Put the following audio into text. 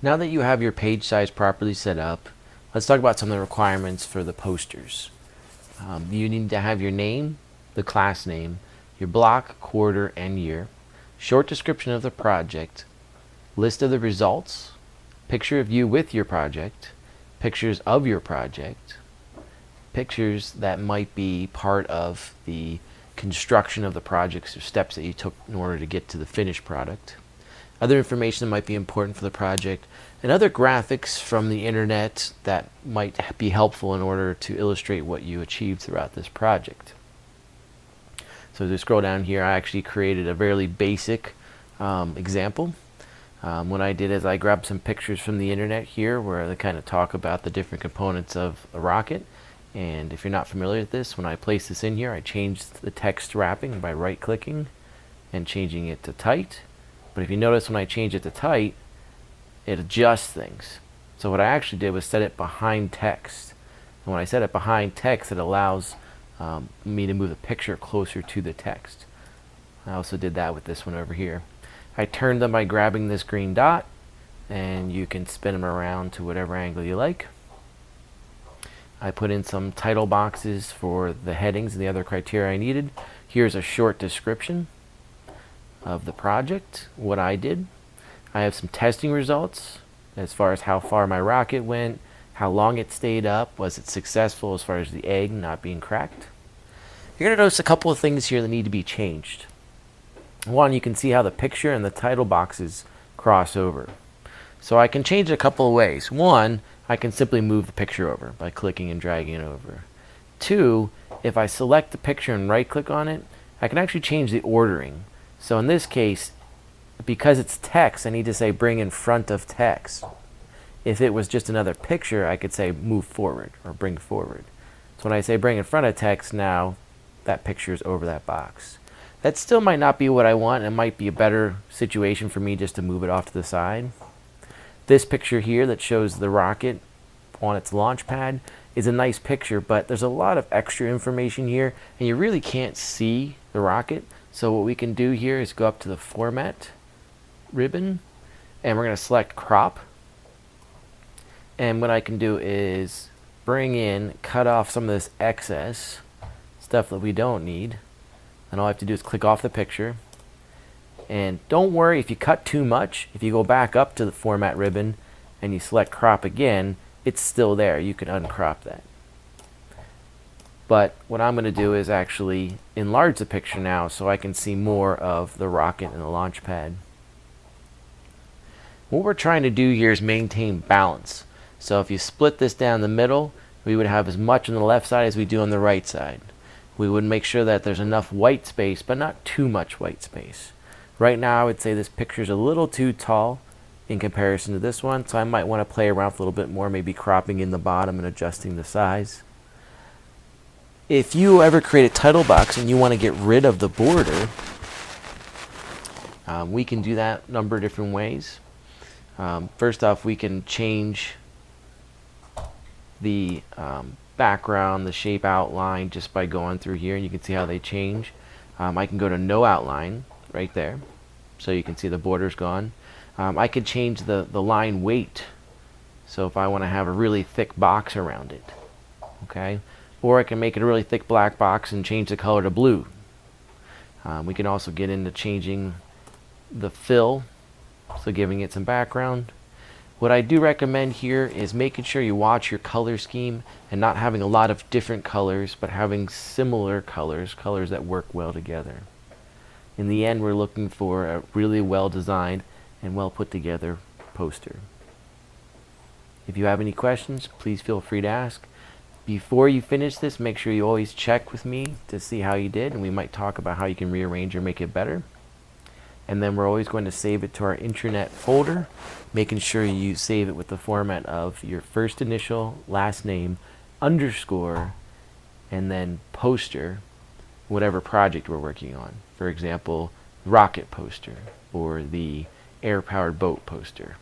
Now that you have your page size properly set up, let's talk about some of the requirements for the posters. You need to have your name, the class name, your block, quarter, and year, short description of the project, list of the results, picture of you with your project, pictures of your project, pictures that might be part of the construction of the projects or steps that you took in order to get to the finished product, other information that might be important for the project, and other graphics from the internet that might be helpful in order to illustrate what you achieved throughout this project. So as we scroll down here, I actually created a fairly basic example. What I did is I grabbed some pictures from the internet here where they kind of talk about the different components of a rocket. And if you're not familiar with this, when I place this in here, I changed the text wrapping by right-clicking and changing it to tight. But if you notice, when I change it to tight, it adjusts things. So what I actually did was set it behind text. And when I set it behind text, it allows me to move the picture closer to the text. I also did that with this one over here. I turned them by grabbing this green dot, and you can spin them around to whatever angle you like. I put in some title boxes for the headings and the other criteria I needed. Here's a short description of the project, what I did. I have some testing results as far as how far my rocket went, how long it stayed up, was it successful as far as the egg not being cracked. You're going to notice a couple of things here that need to be changed. One, you can see how the picture and the title boxes cross over. So I can change it a couple of ways. One, I can simply move the picture over by clicking and dragging it over. Two, if I select the picture and right-click on it, I can actually change the ordering. So in this case, because it's text, I need to say bring in front of text. If it was just another picture, I could say move forward or bring forward. So when I say bring in front of text, now that picture is over that box. That still might not be what I want. It might be a better situation for me just to move it off to the side. This picture here that shows the rocket on its launch pad is a nice picture, but there's a lot of extra information here, and you really can't see the rocket. So what we can do here is go up to the Format ribbon, and we're going to select Crop. And what I can do is cut off some of this excess stuff that we don't need. And all I have to do is click off the picture. And don't worry if you cut too much. If you go back up to the Format ribbon and you select Crop again, it's still there. You can uncrop that. But what I'm going to do is actually enlarge the picture now so I can see more of the rocket and the launch pad. What we're trying to do here is maintain balance. So if you split this down the middle, we would have as much on the left side as we do on the right side. We would make sure that there's enough white space, but not too much white space. Right now, I would say this picture is a little too tall in comparison to this one, so I might want to play around with a little bit more, maybe cropping in the bottom and adjusting the size. If you ever create a title box and you want to get rid of the border, we can do that a number of different ways. First off, we can change the background, the shape outline, just by going through here, and you can see how they change. I can go to no outline right there, so you can see the border's gone. I could change the line weight, so if I want to have a really thick box around it, okay? Or I can make it a really thick black box and change the color to blue. We can also get into changing the fill, so giving it some background. What I do recommend here is making sure you watch your color scheme and not having a lot of different colors, but having similar colors, colors that work well together. In the end, we're looking for a really well designed and well put together poster. If you have any questions, please feel free to ask. Before you finish this, make sure you always check with me to see how you did, and we might talk about how you can rearrange or make it better. And then we're always going to save it to our intranet folder, making sure you save it with the format of your first initial, last name, underscore, and then poster, whatever project we're working on. For example, rocket poster or the air-powered boat poster.